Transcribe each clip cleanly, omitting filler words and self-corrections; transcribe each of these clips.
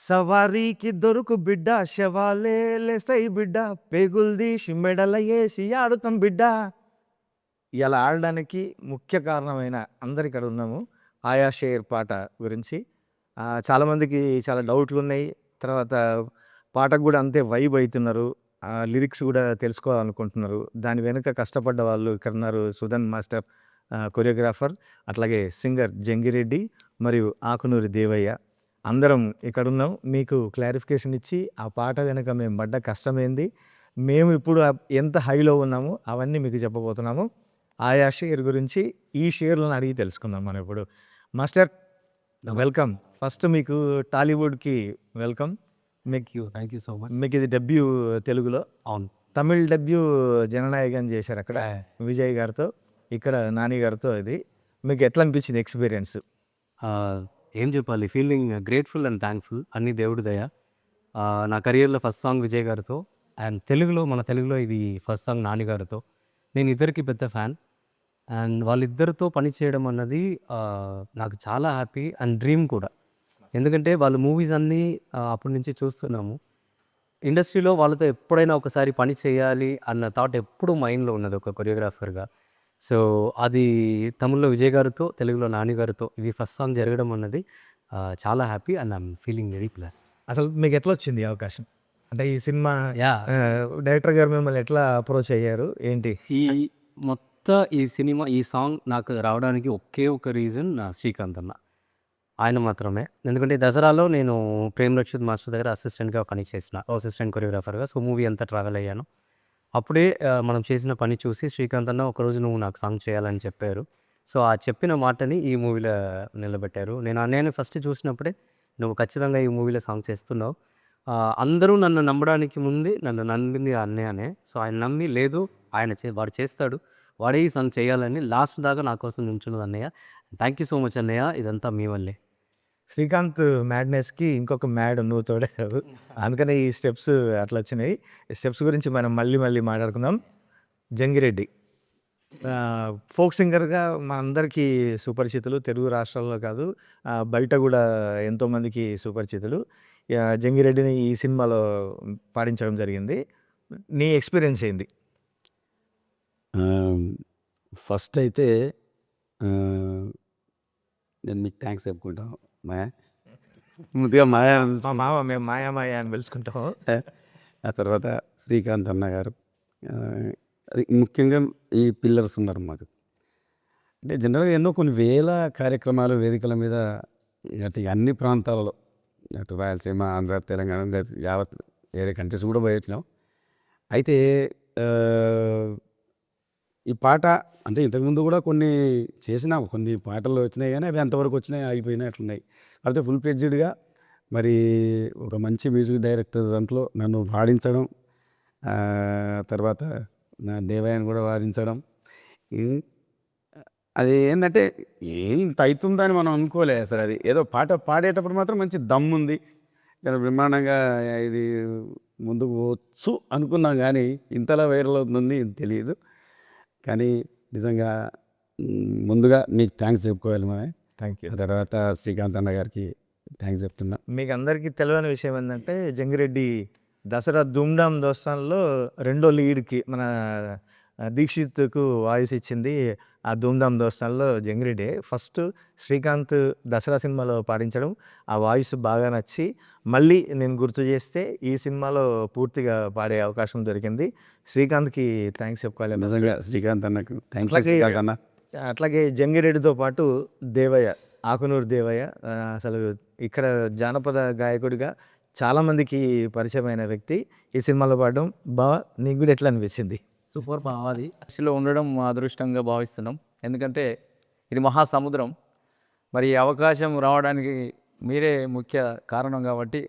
సవారీకి దొరుకు బిడ్డ శవాలే లేసై బిడ్డ పేగులు తీసి మెడల ఏసి ఆడుతాం బిడ్డ. ఇలా ఆడడానికి ముఖ్య కారణమైన అందరు ఇక్కడ ఉన్నాము. ఆయా షేర్ పాట గురించి చాలామందికి చాలా డౌట్లు ఉన్నాయి. తర్వాత పాటకు కూడా అంతే వైబ్ అవుతున్నారు. లిరిక్స్ కూడా తెలుసుకోవాలనుకుంటున్నారు. దాని వెనుక కష్టపడ్డ వాళ్ళు ఇక్కడ ఉన్నారు. సుధన్ మాస్టర్ కొరియోగ్రాఫర్, అట్లాగే సింగర్ జంగిరెడ్డి మరియు ఆకునూరి దేవయ్య. అందరం ఇక్కడున్నాం. మీకు క్లారిఫికేషన్ ఇచ్చి ఆ పాట వెనుక మేము పడ్డ కష్టమేంది, మేము ఇప్పుడు ఎంత హైలో ఉన్నామో అవన్నీ మీకు చెప్పబోతున్నాము. ఆయా షేర్ గురించి ఈ షేర్లను అడిగి తెలుసుకుందాం మనం ఇప్పుడు. Master welcome. ఫస్ట్ మీకు టాలీవుడ్కి welcome. Thank you so much. మీకు ఇది డెబ్యూ తెలుగులో. అవును. తమిళ్ డెబ్యూ జననాయకన్ చేశారు అక్కడ విజయ్ గారితో, ఇక్కడ నాని గారితో. ఇది మీకు ఎట్లా అనిపించింది ఎక్స్పీరియన్స్? ఏం చెప్పాలి, ఫీలింగ్ గ్రేట్ఫుల్ అండ్ థ్యాంక్ఫుల్. అన్ని దేవుడి దయ. నా కెరియర్లో ఫస్ట్ సాంగ్ విజయ్ గారితో, అండ్ మన తెలుగులో ఇది ఫస్ట్ సాంగ్ నాని గారితో. నేను ఇద్దరికి పెద్ద ఫ్యాన్, అండ్ వాళ్ళిద్దరితో పని చేయడం అన్నది నాకు చాలా హ్యాపీ అండ్ డ్రీమ్ కూడా. ఎందుకంటే వాళ్ళ మూవీస్ అన్నీ అప్పటి నుంచి చూస్తున్నాము. ఇండస్ట్రీలో వాళ్ళతో ఎప్పుడైనా ఒకసారి పని చేయాలి అన్న థాట్ ఎప్పుడు మైండ్లో ఉన్నది ఒక కొరియోగ్రాఫర్గా. సో అది తమిళ్లో విజయ్ గారితో, తెలుగులో నాని గారితో ఇది ఫస్ట్ సాంగ్ జరగడం అన్నది చాలా happy and I'm feeling very plus. అసలు మీకు ఎట్లా వచ్చింది ఈ అవకాశం? అంటే ఈ సినిమా యా డైరెక్టర్ గారు మిమ్మల్ని ఎట్లా అప్రోచ్ అయ్యారు ఏంటి? ఈ సినిమా ఈ సాంగ్ నాకు రావడానికి ఒకే ఒక రీజన్ శ్రీకాంత్ అన్న, ఆయన మాత్రమే. ఎందుకంటే దసరాలో నేను ప్రేమ్ రక్షిత్ మాస్టర్ దగ్గర అసిస్టెంట్గా పని చేసిన, అసిస్టెంట్ కొరియోగ్రాఫర్గా. సో మూవీ అంతా ట్రావెల్ అయ్యాను. అప్పుడే మనం చేసిన పని చూసి శ్రీకాంత్ అన్న ఒకరోజు నువ్వు నాకు సాంగ్ చేయాలని చెప్పారు. సో ఆ చెప్పిన మాటని ఈ మూవీలో నిలబెట్టారు. నేను ఫస్ట్ చూసినప్పుడే నువ్వు ఖచ్చితంగా ఈ మూవీలో సాంగ్ చేస్తున్నావు. అందరూ నన్ను నమ్మడానికి ముందే నన్ను నమ్మింది ఆ అన్నయ్యనే. సో ఆయన నమ్మి లేదు వాడు చేస్తాడు, వాడే ఈ సాంగ్ చేయాలని లాస్ట్ దాకా నా కోసం నించున్నది అన్నయ్య. థ్యాంక్ యూ సో మచ్ అన్నయ్య, ఇదంతా మీ వల్లే. శ్రీకాంత్ మ్యాడ్నెస్కి ఇంకొక మ్యాడ్ నువ్వు తోడేశావు, అందుకనే ఈ స్టెప్స్ అట్లా వచ్చినాయి. ఈ స్టెప్స్ గురించి మనం మళ్ళీ మాట్లాడుకుందాం. జంగిరెడ్డి ఫోక్ సింగర్గా మా అందరికీ సుపరిచితులు, తెలుగు రాష్ట్రాల్లో కాదు బయట కూడా ఎంతోమందికి సుపరిచితులు. జంగిరెడ్డిని ఈ సినిమాలో పాడించడం జరిగింది. నీ ఎక్స్పీరియన్స్ ఏంది? ఫస్ట్ అయితే నేను మీకు థ్యాంక్స్ చెప్పుకుంటాను మాయా. ముందుగా మాయా, మా మామ, మేము మాయా అని పిలుచుకుంటాం. ఆ తర్వాత శ్రీకాంత్ అన్న గారు, అది ముఖ్యంగా ఈ పిల్లర్స్ ఉన్నారు మాకు. అంటే జనరల్గా ఎన్నో కొన్ని వేల కార్యక్రమాలు వేదికల మీద అటు అన్ని ప్రాంతాలలో, అటు రాయలసీమ, ఆంధ్ర, తెలంగాణ, యావత్ వేరే కంట్రీస్ కూడా పోయొచ్చినాం. అయితే ఈ పాట అంటే ఇంతకుముందు కూడా కొన్ని చేసినాము, కొన్ని పాటలు వచ్చినాయి కానీ అవి ఎంతవరకు వచ్చినాయి ఆగిపోయినాయి అట్లున్నాయి. అయితే ఫుల్ ఫ్లెడ్జ్డ్గా మరి ఒక మంచి మ్యూజిక్ డైరెక్టర్ దాంట్లో నన్ను పాడించడం, తర్వాత నా దేవయాన్ని కూడా వాదించడం, అది ఏంటంటే ఇంత అవుతుందని మనం అనుకోలేదు అసలు. అది ఏదో పాట పాడేటప్పుడు మాత్రం మంచి దమ్ము ఉంది, చాలా బ్రహ్మాండంగా ఇది ముందుకు వచ్చు అనుకున్నాం, కానీ ఇంతలా వైరల్ అవుతుంది తెలియదు. కానీ నిజంగా ముందుగా మీకు థ్యాంక్స్ చెప్పుకోవాలి మా. Thank you. ఆ తర్వాత శ్రీకాంత్ అన్న గారికి థ్యాంక్స్ చెప్తున్నా. మీకు అందరికీ తెలియని విషయం ఏంటంటే జంగిరెడ్డి దసరా ధూమ్ధామ్ దోస్తాన్లో రెండో లీడ్కి మన దీక్షిత్కు వాయిస్ ఇచ్చింది. ఆ ధూమ్ధామ్ దోస్తాన్లో జంగిరెడ్డి ఫస్ట్ శ్రీకాంత్ దసరా సినిమాలో పాడించడం, ఆ వాయిస్ బాగా నచ్చి మళ్ళీ నేను గుర్తు చేస్తే ఈ సినిమాలో పూర్తిగా పాడే అవకాశం దొరికింది. శ్రీకాంత్కి థ్యాంక్స్ చెప్పుకోవాలి నిజంగా. శ్రీకాంత్ అన్నకు థ్యాంక్ యూ అన్న. అట్లాగే జంగిరెడ్డితో పాటు దేవయ్య, ఆకునూరు దేవయ్య అసలు ఇక్కడ జానపద గాయకుడిగా చాలామందికి పరిచయమైన వ్యక్తి. ఈ సినిమాలో పాడడం బాగా నీకు కూడా ఎట్లా అనిపించింది? సూపర్ అది దృష్టిలో ఉండడం మా అదృష్టంగా భావిస్తున్నాం. ఎందుకంటే ఇది మహాసముద్రం. మరి ఈ అవకాశం రావడానికి మీరే ముఖ్య కారణం కాబట్టి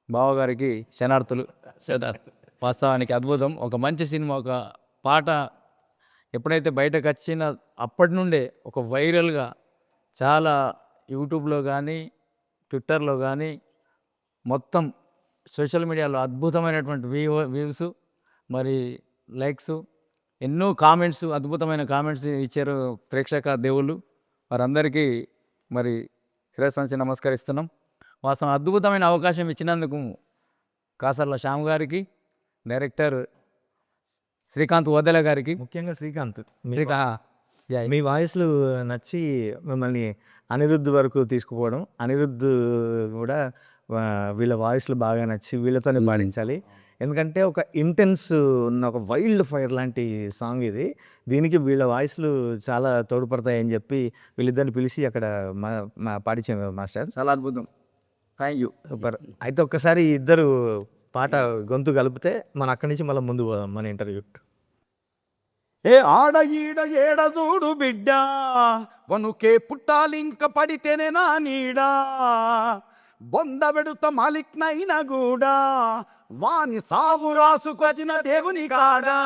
బావగారికి శనార్థులు. వాస్తవానికి అద్భుతం. ఒక మంచి సినిమా, ఒక పాట ఎప్పుడైతే బయటకు వచ్చిన అప్పటి నుండే ఒక వైరల్గా చాలా యూట్యూబ్లో కానీ ట్విట్టర్లో కానీ మొత్తం సోషల్ మీడియాలో అద్భుతమైనటువంటి వ్యూస్, మరి లైక్స్, ఎన్నో కామెంట్స్, అద్భుతమైన కామెంట్స్ ఇచ్చారు ప్రేక్షక దేవుళ్ళు. వారందరికీ మరి శిరస్సు వంచి నమస్కరిస్తున్నాం. వాస్తవం అద్భుతమైన అవకాశం ఇచ్చినందుకు కాసర్ల శ్యామ్ గారికి, డైరెక్టర్ శ్రీకాంత్ వద్దెల గారికి, ముఖ్యంగా శ్రీకాంత్ యా, మీ వాయిస్లు నచ్చి మిమ్మల్ని అనిరుద్ధ్ వరకు తీసుకుపోవడం, అనిరుద్ధ్ కూడా వీళ్ళ వాయిస్లు బాగా నచ్చి వీళ్ళతోనే పాడించాలి. ఎందుకంటే ఒక ఇంటెన్స్ ఉన్న ఒక వైల్డ్ ఫైర్ లాంటి సాంగ్ ఇది. దీనికి వీళ్ళ వాయిస్లు చాలా తోడ్పడతాయని చెప్పి వీళ్ళిద్దరిని పిలిచి అక్కడ పాడించాము మాస్టర్. చాలా అద్భుతం. Thank you. సూపర్. అయితే ఒక్కసారి ఇద్దరు పాట గొంతు కలిపితే మనం అక్కడి నుంచి మళ్ళీ ముందు పోదాం మన ఇంటర్వ్యూ. ఏ ఆడ ఈడ ఏడ చూడు బిడ్డ వనుకే పుట్టాలింక పడితేనే నా నీడా బొంద పెడుత మాలిక్నైన గూడా వాని సావు రాసుకొచ్చిన దేవుని కాడా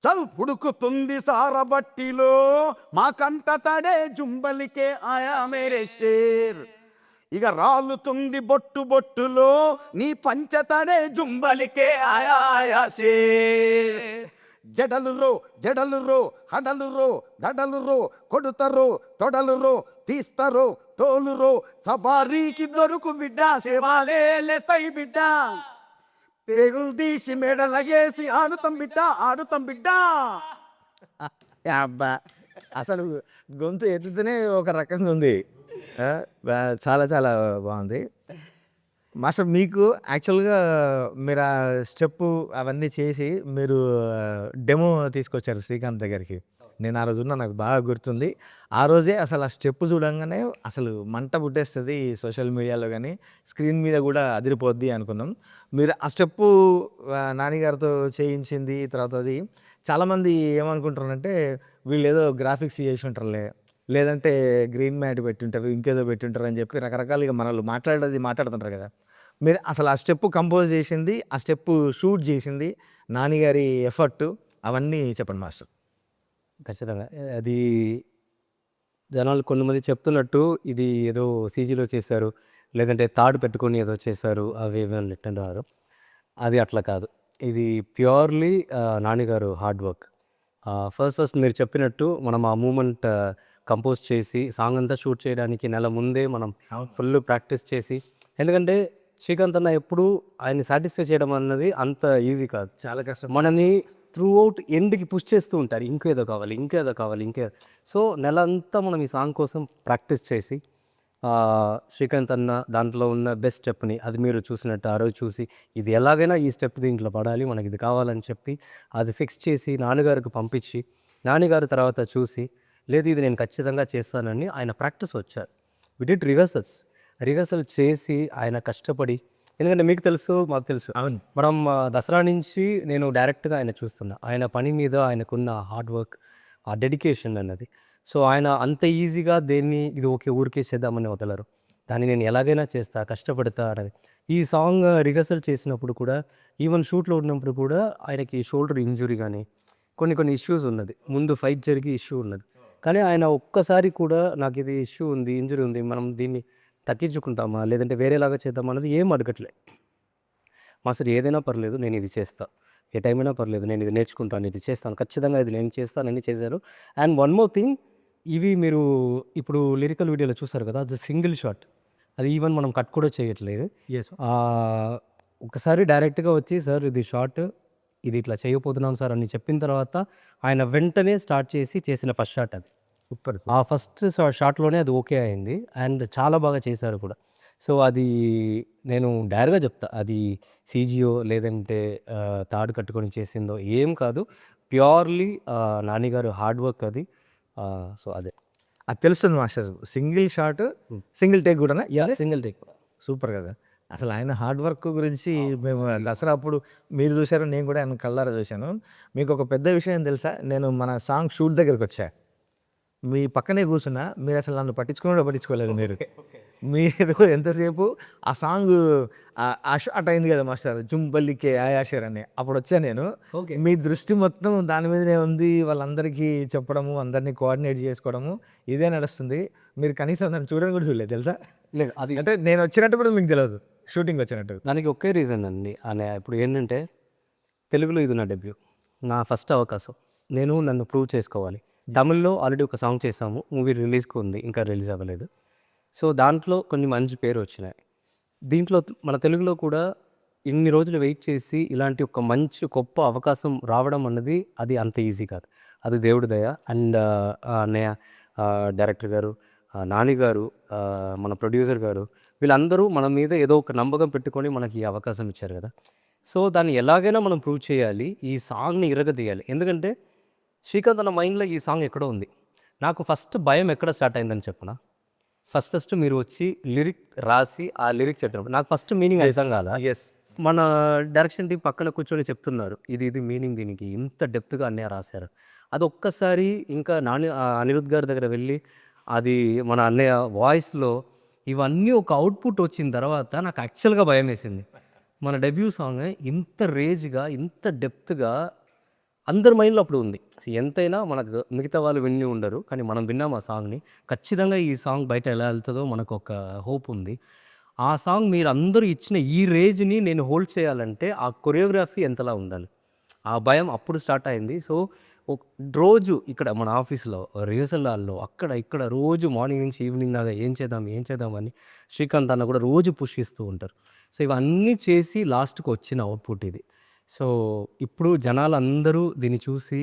చల్ పుడుకుతుంది సారబట్టిలో మా కంట తడే జుంబలికే ఆయా మేరే షేర్ ఇక రాలుతుంది బొట్టు బొట్టులో నీ పంచతడే జుంబలికే ఆయా ఆయా షేర్ జడలు రో హడలు దడలు కొడుతరో తొడలు తీస్తరో తోలురో సబారీకి దొరుకు బిడ్డ సేవాలే లేతై బిడ్డ పేగులు తీసి మెడలగేసి ఆడుతాం బిడ్డ అబ్బా, అసలు గొంతు ఎత్తుతూనే ఒక రకంగా ఉంది. చాలా చాలా బాగుంది మాస్టర్. మీకు యాక్చువల్గా మీరు ఆ స్టెప్పు అవన్నీ చేసి మీరు డెమో తీసుకొచ్చారు శ్రీకాంత్ దగ్గరికి. నేను ఆ రోజు ఉన్నా, నాకు బాగా గుర్తుంది. ఆ రోజే అసలు ఆ స్టెప్ చూడంగానే అసలు మంట పుట్టేస్తుంది సోషల్ మీడియాలో, కానీ స్క్రీన్ మీద కూడా అదిరిపోద్ది అనుకున్నాం. మీరు ఆ స్టెప్పు నానిగారితో చేయించింది. తర్వాత అది చాలామంది ఏమనుకుంటారంటే వీళ్ళు ఏదో గ్రాఫిక్స్ చేసి ఉంటారులే, లేదంటే గ్రీన్ మ్యాట్ పెట్టింటారు, ఇంకేదో పెట్టింటారు అని చెప్పి రకరకాలుగా మనల్ని మాట్లాడుతుంటారు కదా. మీరు అసలు ఆ స్టెప్ కంపోజ్ చేసింది, ఆ స్టెప్ షూట్ చేసింది, నానిగారి ఎఫర్ట్, అవన్నీ చెప్పండి మాస్టర్. ఖచ్చితంగా అది జనాలు కొంతమంది చెప్తున్నట్టు ఇది ఏదో సీజీలో చేశారు, లేదంటే తాడు పెట్టుకొని ఏదో చేశారు, అవి ఏమో అంటున్నారు. అది అట్లా కాదు. ఇది ప్యూర్లీ నానిగారు హార్డ్ వర్క్. ఫస్ట్ మీరు చెప్పినట్టు మనం ఆ మూమెంట్ కంపోజ్ చేసి సాంగ్ అంతా షూట్ చేయడానికి నెల ముందే మనం ఫుల్ ప్రాక్టీస్ చేసి, ఎందుకంటే శ్రీకాంత్ అన్న ఎప్పుడు ఆయన్ని సాటిస్ఫై చేయడం అన్నది అంత ఈజీ కాదు, చాలా కష్టం. మనని త్రూ అవుట్ ఎండ్కి పుష్ చేస్తూ ఉంటారు, ఇంకేదో కావాలి. సో నెల అంతా మనం ఈ సాంగ్ కోసం ప్రాక్టీస్ చేసి శ్రీకాంత్ అన్న దాంట్లో ఉన్న బెస్ట్ స్టెప్ని, అది మీరు చూసినట్టు ఆ రోజు చూసి ఇది ఎలాగైనా ఈ స్టెప్ దీంట్లో పడాలి, మనకి ఇది కావాలని చెప్పి అది ఫిక్స్ చేసి నాన్నగారికి పంపించి, నాన్నగారు తర్వాత చూసి లేదు ఇది నేను ఖచ్చితంగా చేస్తానని ఆయన ప్రాక్టీస్ వచ్చారు. వి డిడ్ రిహర్సల్ చేసి ఆయన కష్టపడి, ఎందుకంటే మీకు తెలుసు మాకు తెలుసు, అవును, మనం దసరా నుంచి నేను డైరెక్ట్గా ఆయన చూస్తున్నా, ఆయన పని మీద ఆయనకున్న హార్డ్ వర్క్, ఆ డెడికేషన్ అన్నది. సో ఆయన అంత ఈజీగా దేన్ని ఇది ఓకే ఊరికే చేద్దామని వదలరు, దాన్ని నేను ఎలాగైనా చేస్తా, కష్టపడతా అనేది. ఈ సాంగ్ రిహర్సల్ చేసినప్పుడు కూడా, ఈవెన్ షూట్లో ఉన్నప్పుడు కూడా ఆయనకి షోల్డర్ ఇంజురీ కానీ కొన్ని ఇష్యూస్ ఉన్నది, ముందు ఫైట్ జరిగి ఇష్యూ ఉన్నది. కానీ ఆయన ఒక్కసారి కూడా నాకు ఇది ఇష్యూ ఉంది, ఇంజురీ ఉంది, మనం దీన్ని తగ్గించుకుంటామా లేదంటే వేరేలాగా చేద్దామా అన్నది ఏం అడగట్లే. మాస్టర్ ఏదైనా పర్లేదు నేను ఇది చేస్తా, ఏ టైం అయినా పర్లేదు నేను ఇది నేర్చుకుంటాను, ఇది చేస్తాను, ఖచ్చితంగా ఇది నేను చేస్తానని చేశారు. అండ్ వన్ మోర్ థింగ్, ఇవి మీరు ఇప్పుడు లిరికల్ వీడియోలో చూసారు కదా, అది సింగిల్ షాట్, అది ఈవెన్ మనం కట్ కూడా చేయట్లేదు. ఒకసారి డైరెక్ట్గా వచ్చి సార్ ఇది షార్ట్, ఇది ఇట్లా చేయబోతున్నాం సార్ అని చెప్పిన తర్వాత ఆయన వెంటనే స్టార్ట్ చేసిన ఫస్ట్ షాట్ అది. సూపర్. ఆ ఫస్ట్ షాట్లోనే అది ఓకే అయింది అండ్ చాలా బాగా చేశారు కూడా. సో అది నేను డైరెక్ట్గా చెప్తా, అది సీజీఓ లేదంటే తాడు కట్టుకొని చేసిందో ఏం కాదు, ప్యూర్లీ నానిగారు హార్డ్ వర్క్ అది. సో అదే అది తెలుస్తుంది master. Single shot, single take కూడా. సింగిల్ టేక్ కూడా సూపర్ కదా. అసలు ఆయన హార్డ్ వర్క్ గురించి మేము దసరా అప్పుడు మీరు చూశారు, నేను కూడా ఆయన కళ్ళారా చూశాను. మీకు ఒక పెద్ద విషయం తెలుసా, నేను మన సాంగ్ షూట్ దగ్గరికి వచ్చా, మీ పక్కనే కూర్చున్నా, మీరు అసలు నన్ను పట్టించుకోలేదు. మీరు ఎంతసేపు ఆ సాంగ్ ఆ షాట్ అయింది కదా మాస్టర్, జుంబల్లికే ఆయాషర్ అని, అప్పుడు వచ్చా నేను. మీ దృష్టి మొత్తం దాని మీదనే ఉంది, వాళ్ళందరికీ చెప్పడము, అందరినీ కోఆర్డినేట్ చేసుకోవడము, ఇదే నడుస్తుంది. మీరు కనీసం నన్ను చూడడం కూడా చూడలేదు తెలుసా. లేదు అది అంటే నేను వచ్చినట్టు కూడా మీకు తెలియదు, షూటింగ్ వచ్చినట్టు. దానికి ఒకే రీజన్ అండి అనే, ఇప్పుడు ఏంటంటే తెలుగులో ఇది నా డెబ్యూ, నా ఫస్ట్ అవకాశం, నన్ను ప్రూవ్ చేసుకోవాలి. తమిళ్లో ఆల్రెడీ ఒక సాంగ్ చేసాము, మూవీ రిలీజ్కి ఉంది, ఇంకా రిలీజ్ అవ్వలేదు. సో దాంట్లో కొన్ని మంచి పేరు వచ్చినాయి. దీంట్లో మన తెలుగులో కూడా ఇన్ని రోజులు వెయిట్ చేసి ఇలాంటి ఒక మంచి గొప్ప అవకాశం రావడం అన్నది అది అంత ఈజీ కాదు. అది దేవుడి దయ. అండ్ అన్నయ్య, డైరెక్టర్ గారు, నాని గారు, మన ప్రొడ్యూసర్ గారు, వీళ్ళందరూ మన మీద ఏదో ఒక నమ్మకం పెట్టుకొని మనకి ఈ అవకాశం ఇచ్చారు కదా. సో దాన్ని ఎలాగైనా మనం ప్రూవ్ చేయాలి, ఈ సాంగ్ని ఇరగదీయాలి. ఎందుకంటే శ్రీకాంత్ అన్న మైండ్లో ఈ సాంగ్ ఎక్కడో ఉంది. నాకు ఫస్ట్ భయం ఎక్కడ స్టార్ట్ అయిందని చెప్పనా, ఫస్ట్ మీరు వచ్చి లిరిక్ రాసి ఆ లిరిక్ చెప్పినప్పుడు నాకు ఫస్ట్ మీనింగ్ అర్థం కాదా. ఎస్. మన డైరెక్షన్ టీం పక్కన కూర్చొని చెప్తున్నారు, ఇది మీనింగ్, దీనికి ఇంత డెప్త్గా అన్నయ్య రాశారు. అది ఒక్కసారి ఇంకా అనిరుద్ గారి దగ్గర వెళ్ళి అది మన అన్నయ్య వాయిస్లో ఇవన్నీ ఒక అవుట్పుట్ వచ్చిన తర్వాత నాకు యాక్చువల్గా భయం వేసింది. మన డెబ్యూ సాంగ్ ఇంత రేజ్గా, ఇంత డెప్త్గా అందరి మైండ్లో అప్పుడు ఉంది. ఎంతైనా మనకు మిగతా వాళ్ళు విని ఉండరు, కానీ మనం విన్నాం ఆ సాంగ్ని. ఖచ్చితంగా ఈ సాంగ్ బయట ఎలా వెళ్తుందో మనకు ఒక హోప్ ఉంది. ఆ సాంగ్ మీరు అందరూ ఇచ్చిన ఈ రేంజ్ని నేను హోల్డ్ చేయాలంటే ఆ కొరియోగ్రఫీ ఎంతలా ఉండాలి, ఆ భయం అప్పుడు స్టార్ట్ అయింది. సో రోజు ఇక్కడ మన ఆఫీస్లో రిహర్సల్ హాల్లో అక్కడ ఇక్కడ రోజు మార్నింగ్ నుంచి ఈవినింగ్ దాకా ఏం చేద్దాం అని శ్రీకాంత్ అన్న కూడా రోజు పుష్ ఇస్తూ ఉంటారు. సో ఇవన్నీ చేసి లాస్ట్కి వచ్చిన అవుట్పుట్ ఇది. సో ఇప్పుడు జనాలు అందరూ దీన్ని చూసి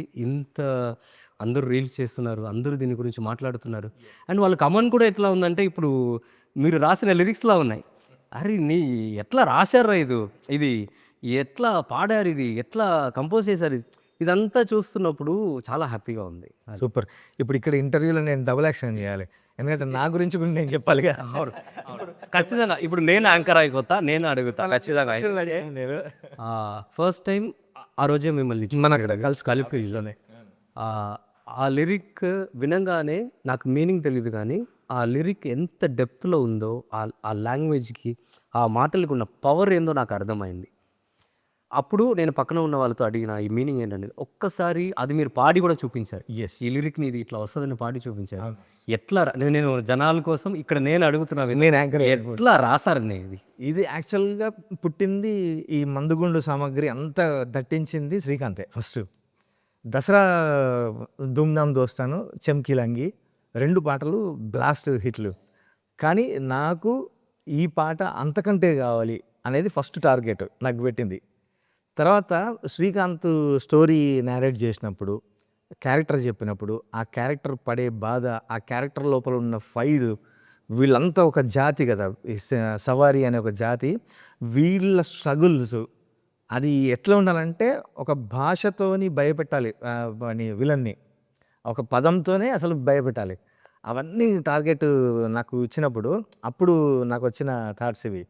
అందరూ రీల్స్ చేస్తున్నారు, అందరూ దీని గురించి మాట్లాడుతున్నారు. అండ్ వాళ్ళ కమెంట్ కూడా ఎట్లా ఉందంటే, ఇప్పుడు మీరు రాసిన లిరిక్స్లా ఉన్నాయి. అరే ఎట్లా రాశారా ఇది ఎట్లా పాడారు, ఇది ఎట్లా కంపోజ్ చేశారు, ఇదంతా చూస్తున్నప్పుడు చాలా హ్యాపీగా ఉంది. సూపర్. ఇప్పుడు ఇక్కడ ఇంటర్వ్యూలో నేను డబుల్ యాక్షన్ చేయాలి, ఎందుకంటే నా గురించి కూడా నేను చెప్పాలిగా. ఖచ్చితంగా ఇప్పుడు నేను యాంకర్ అయిపోతా, నేను అడుగుతా ఖచ్చితంగా. నేను ఫస్ట్ టైం ఆ రోజే మిమ్మల్ని మన ఇక్కడ గర్ల్స్ కాలేజ్లోనే ఆ లిరిక్ వినంగానే నాకు మీనింగ్ తెలియదు, కానీ ఆ లిరిక్ ఎంత డెప్త్లో ఉందో, ఆ లాంగ్వేజ్కి, ఆ మాటలకు ఉన్న పవర్ ఏందో నాకు అర్థమైంది. అప్పుడు నేను పక్కన ఉన్న వాళ్ళతో అడిగిన ఈ మీనింగ్ ఏంటనేది ఒక్కసారి అది మీరు పాడి కూడా చూపించారు. ఎస్. ఈ లిరిక్ని ఇది ఇట్లా వస్తుందని పాడి చూపించారు. ఎట్లా నేను జనాల కోసం ఇక్కడ నేను అడుగుతున్నాను, నేను యాంకర్ ఎట్లా రాసారని ఇది యాక్చువల్గా పుట్టింది ఈ మందుగుండు సామాగ్రి అంతా దట్టించింది శ్రీకాంతే. ఫస్ట్ దసరా ధూమ్ధామ్ దోస్తాను, చెమ్కీలంగి 2 పాటలు బ్లాస్ట్ హిట్లు. కానీ నాకు ఈ పాట అంతకంటే కావాలి అనేది ఫస్ట్ టార్గెట్ నాకు పెట్టింది. తర్వాత శ్రీకాంత్ స్టోరీ నేరేట్ చేసినప్పుడు, క్యారెక్టర్ చెప్పినప్పుడు, ఆ క్యారెక్టర్ పడే బాధ, ఆ క్యారెక్టర్ లోపల ఉన్న ఫైర్, వీళ్ళంతా ఒక జాతి కదా, సవారీ అనే ఒక జాతి, వీళ్ళ స్ట్రగుల్స్ అది ఎట్లా ఉండాలంటే ఒక భాషతోని భయపెట్టాలి విలన్ని, ఒక పదంతోనే అసలు భయపెట్టాలి. అవన్నీ టార్గెట్ నాకు ఇచ్చినప్పుడు అప్పుడు నాకు వచ్చిన థాట్స్ ఇవి.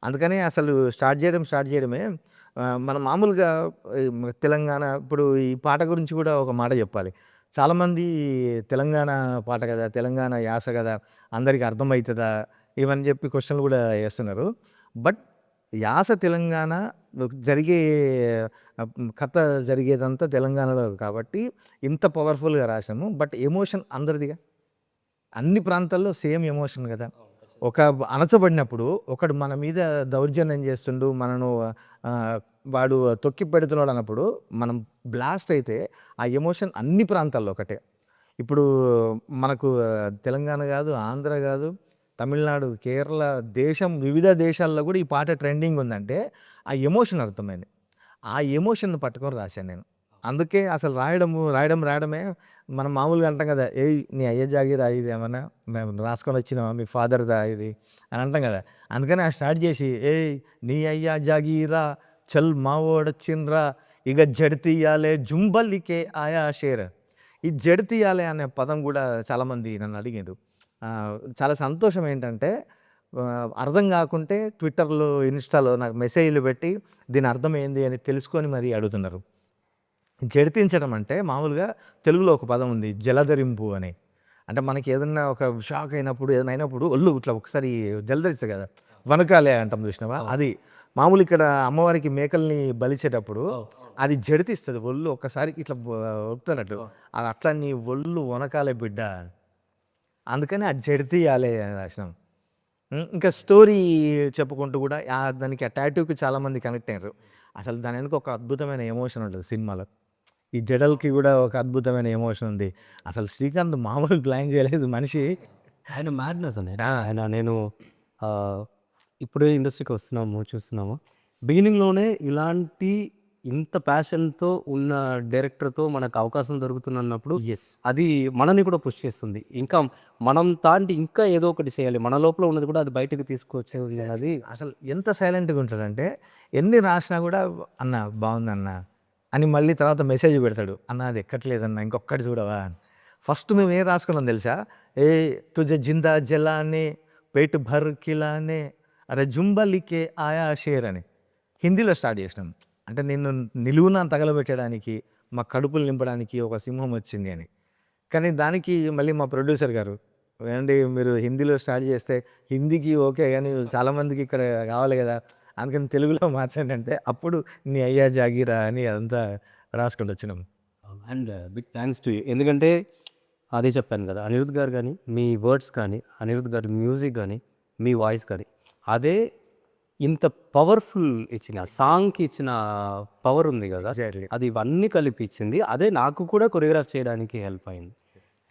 అందుకని అసలు స్టార్ట్ చేయడమే మనం మామూలుగా తెలంగాణ ఇప్పుడు ఈ పాట గురించి కూడా ఒక మాట చెప్పాలి. చాలామంది తెలంగాణ పాట కదా, తెలంగాణ యాస కదా, అందరికీ అర్థమవుతుందా ఇవని చెప్పి క్వశ్చన్లు కూడా వేస్తున్నారు. బట్ యాస తెలంగాణ జరిగే కథ జరిగేదంతా తెలంగాణలో కాబట్టి ఇంత పవర్ఫుల్గా రాసాము. బట్ ఎమోషన్ అందరిదిగా, అన్ని ప్రాంతాల్లో సేమ్ ఎమోషన్ కదా. ఒక అణచబడినప్పుడు ఒకడు మన మీద దౌర్జన్యం చేస్తుండు, మనను వాడు తొక్కి పెడుతున్నాడు అన్నప్పుడు మనం బ్లాస్ట్ అయితే ఆ ఎమోషన్ అన్ని ప్రాంతాల్లో ఒకటే. ఇప్పుడు మనకు తెలంగాణ కాదు, ఆంధ్ర కాదు, తమిళనాడు, కేరళ, వివిధ దేశాల్లో కూడా ఈ పాట ట్రెండింగ్ ఉందంటే ఆ ఎమోషన్ అర్థమైంది. ఆ ఎమోషన్ను పట్టుకొని రాశాను నేను. అందుకే అసలు రాయడమే మనం మామూలుగా అంటాం కదా, నీ అయ్య జాగీరా ఇది ఏమన్నా మేము రాసుకొని వచ్చినామా, మీ ఫాదర్దా ఇది అని అంటాం కదా. అందుకని స్టార్ట్ చేసి నీ అయ్య జాగీరా చల్ మావోడొచ్చిండ్రా ఇక జడితీయాలే జుంబల్లికే ఆయా షేర్. ఈ జడితీయాలే అనే పదం కూడా చాలామంది నన్ను అడిగారు. చాలా సంతోషం ఏంటంటే అర్థం కాకుంటే ట్విట్టర్లో, ఇన్స్టాలో నాకు మెసేజ్లు పెట్టి దీని అర్థం ఏంది అని తెలుసుకొని మరీ అడుగుతున్నారు. జడితించడం అంటే మామూలుగా తెలుగులో ఒక పదం ఉంది, జలధరింపు అని. అంటే మనకి ఏదన్నా ఒక షాక్ అయినప్పుడు, ఏదైనా అయినప్పుడు ఒళ్ళు ఇట్లా ఒకసారి జలధరిస్తుంది కదా, వనకాలే అంటాం చూసినావా, అది మామూలు ఇక్కడ అమ్మవారికి మేకల్ని బలిచేటప్పుడు అది జడితిస్తుంది ఒళ్ళు, ఒక్కసారి ఇట్లా ఒప్పుతున్నట్టు, అది అట్లా నీ ఒళ్ళు వనకాలే బిడ్డ, అందుకని అది జడితీయాలే అని రాసినాం. ఇంకా స్టోరీ చెప్పుకుంటూ కూడా దానికి ఆ టాటూకి చాలామంది కనెక్ట్ అయ్యారు. అసలు దాని వెనుక ఒక అద్భుతమైన ఎమోషన్ ఉంటుంది సినిమాలో. ఈ జడల్కి కూడా ఒక అద్భుతమైన ఎమోషన్ ఉంది. అసలు శ్రీకాంత్ మామూలు ప్లాన్ చేయలేదు, మనిషి ఆయన మ్యాడ్నెస్ అనేది ఆయన నేను ఇప్పుడే ఇండస్ట్రీకి వస్తున్నాము చూస్తున్నాము బిగినింగ్లోనే ఇలాంటి ఇంత ప్యాషన్తో ఉన్న డైరెక్టర్తో మనకు అవకాశం దొరుకుతున్నప్పుడు అది మనని కూడా పుష్ చేస్తుంది ఇంకా మనం తాంటి ఇంకా ఏదో ఒకటి చేయాలి మన లోపల ఉన్నది కూడా అది బయటకు తీసుకొచ్చేది అది అసలు ఎంత సైలెంట్గా ఉంటాడంటే ఎన్ని రాసినా కూడా అన్న బాగుందన్న అని మళ్ళీ తర్వాత మెసేజ్ పెడతాడు, అన్న అది ఎక్కట్లేదన్న ఇంకొక్కటి చూడవా అని. ఫస్ట్ మేము ఏం రాసుకున్నాం తెలుసా, ఏ తుజ జిందా జలానే పేట్ భర్ కిలానే అరే జుంబలికే ఆయా షేర్ అని హిందీలో స్టార్ట్ చేసినాం. అంటే నిన్ను నిలువున తగలబెట్టడానికి మా కడుపులు నింపడానికి ఒక సింహం వచ్చింది అని. కానీ దానికి మళ్ళీ మా ప్రొడ్యూసర్ గారు, ఏమండి మీరు హిందీలో స్టార్ట్ చేస్తే హిందీకి ఓకే కానీ చాలామందికి ఇక్కడ కావాలి కదా, అందుకని తెలుగులో మార్చండి అంటే అప్పుడు నీ అయ్యా జాగీరా అని అదంతా రాసుకుంటూ వచ్చినాం. And big thanks to you. ఎందుకంటే అదే చెప్పాను కదా, అనిరుద్ధ్ గారు కానీ మీ వర్డ్స్ కానీ అనిరుద్ధ్ గారి మ్యూజిక్ కానీ మీ వాయిస్ కానీ అదే ఇంత పవర్ఫుల్ ఇచ్చిన సాంగ్కి ఇచ్చిన పవర్ ఉంది కదా, అది ఇవన్నీ కలిపి ఇచ్చింది. అదే నాకు కూడా కొరియోగ్రాఫ్ చేయడానికి హెల్ప్ అయింది.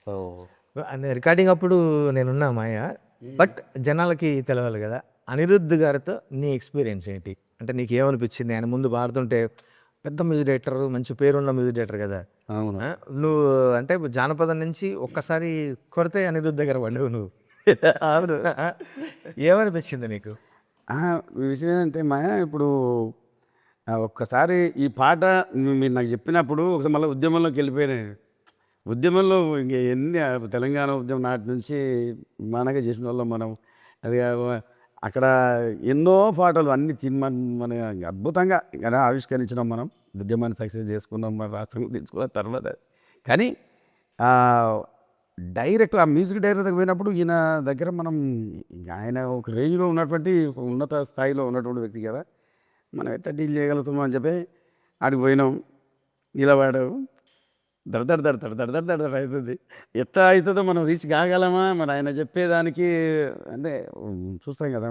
సో రికార్డింగ్ అప్పుడు నేనున్నా మాయ, బట్ జనాలకి తెలవాలి కదా అనిరుద్ధ్ గారితో నీ ఎక్స్పీరియన్స్ ఏంటి, అంటే నీకు ఏమనిపించింది? ఆయన ముందు పాడుతుంటే పెద్ద మ్యూజిక్ డైరెక్టర్, మంచి పేరున్న మ్యూజిక్ డైరెక్టర్ కదా, అవును. నువ్వు అంటే జానపదం నుంచి ఒక్కసారి కొడితే అనిరుద్ధ్ దగ్గర పడ్డావు నువ్వు. అవును, ఏమనిపించింది నీకు? ఈ విషయం ఏంటంటే మాయా ఇప్పుడు ఒక్కసారి ఈ పాట మీరు నాకు చెప్పినప్పుడు ఒకసారి మళ్ళీ ఉద్యమంలోకి వెళ్ళిపోయినాయి. ఉద్యమంలో ఇంక ఎన్ని తెలంగాణ ఉద్యమం నాటి నుంచి మనగా చేసిన వాళ్ళం మనం. అది అక్కడ ఎన్నో పాటలు అన్ని మన అద్భుతంగా కదా ఆవిష్కరించినాం మనం. ఉద్యమాన్ని సక్సెస్ చేసుకున్నాం, మన రాష్ట్రం తెచ్చుకున్న తర్వాత. కానీ డైరెక్ట్ ఆ మ్యూజిక్ డైరెక్టర్ దగ్గర పోయినప్పుడు ఈయన దగ్గర మనం ఆయన ఒక రేంజ్లో ఉన్నటువంటి ఉన్నత స్థాయిలో ఉన్నటువంటి వ్యక్తి కదా, మనం ఎట్లా డీల్ చేయగలుగుతామో అని చెప్పి ఆడికి పోయినాం. నిలబడావు దడ అవుతుంది. ఎట్లా అవుతుందో మనం రీచ్ కాగలమా మరి ఆయన చెప్పేదానికి, అంటే చూస్తాం కదా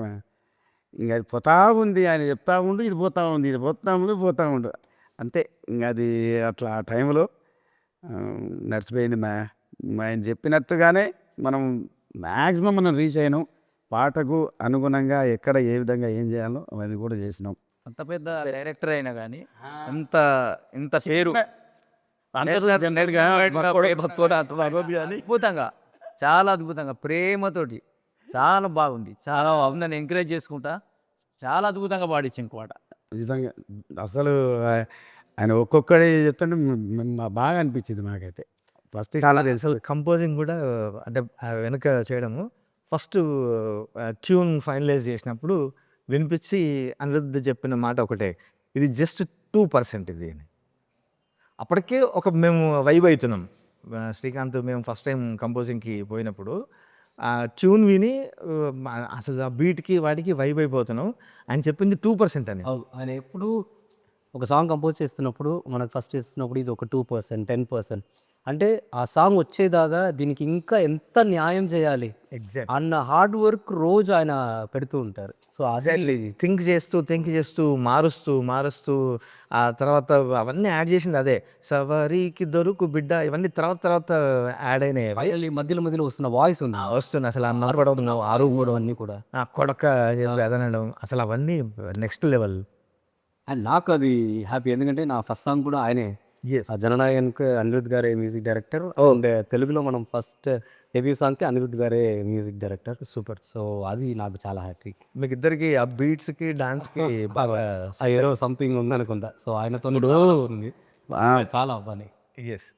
ఇంక అది పోతా ఉంది, ఆయన చెప్తా ఉండు, ఇది పోతా ఉంది, ఇది పోతా ఉండు అంతే. ఇంక అది అట్లా ఆ టైంలో నడిచిపోయింది. ఆయన చెప్పినట్టుగానే మనం మ్యాక్సిమం మనం రీచ్ అయినాం. పాటకు అనుగుణంగా ఎక్కడ ఏ విధంగా ఏం చేయాలో అవన్నీ కూడా చేసినాం. అంత పెద్ద డైరెక్టర్ అయినా కానీ ఇంత ఇంత పేరు అద్భుతంగా, చాలా అద్భుతంగా ప్రేమతోటి చాలా బాగుంది. చాలా అందరిని ఎంకరేజ్ చేసుకుంటా చాలా అద్భుతంగా పాడించింది పాట. నిజంగా అసలు ఆయన ఒక్కొక్కడే చెప్తుంటే బాగా అనిపించింది నాకైతే. ఫస్ట్ చాలా అసలు కంపోజింగ్ కూడా అంటే వెనుక చేయడము, ఫస్ట్ ట్యూన్ ఫైనలైజ్ చేసినప్పుడు వినిపించి అనిరుద్ధ్ చెప్పిన మాట ఒకటే, ఇది జస్ట్ 2% ఇది అని. అప్పటికే ఒక మేము వైబ్ అవుతున్నాం. శ్రీకాంత్ మేము ఫస్ట్ టైం కంపోజింగ్కి పోయినప్పుడు ఆ ట్యూన్ విని అసలు ఆ బీట్కి వాటికి వైబ్ అయిపోతున్నాం. ఆయన చెప్పింది 2% అని. ఆయన ఎప్పుడు ఒక సాంగ్ కంపోజ్ చేస్తున్నప్పుడు మనకు ఫస్ట్ చేస్తున్నప్పుడు ఇది ఒక 2%, 10% అంటే ఆ సాంగ్ వచ్చేదాకా దీనికి ఇంకా ఎంత న్యాయం చేయాలి అన్న హార్డ్ వర్క్ రోజు ఆయన పెడుతూ ఉంటారు. సో అదే థింక్ చేస్తూ మారుస్తూ ఆ తర్వాత అవన్నీ యాడ్ చేసింది అదే. సవారీకి దొరుకు బిడ్డ ఇవన్నీ తర్వాత యాడ్ అయినాయి. మధ్యలో వస్తున్న వాయిస్ ఉంది, వస్తుంది అసలు ఆ నడపడం, ఆరు అన్నీ కూడా ఆ కొడక ఎదనడం, అసలు అవన్నీ నెక్స్ట్ లెవెల్. అండ్ నాకు అది హ్యాపీ, ఎందుకంటే నా ఫస్ట్ సాంగ్ కూడా ఆయనే. ఆ జననాయక్ అనిరుద్ధ్ గారే మ్యూజిక్ డైరెక్టర్. అండ్ తెలుగులో మనం ఫస్ట్ డెబ్యూ సాంగ్కి అనిరుద్ధ్ గారే మ్యూజిక్ డైరెక్టర్. సూపర్. సో అది నాకు చాలా హ్యాపీ. మీకు ఇద్దరికి ఆ బీట్స్కి డాన్స్కి బాగా ఏదో సంథింగ్ ఉందనుకుంటా. సో ఆయనతో ఉంది చాలా అవ్వాలి. ఎస్,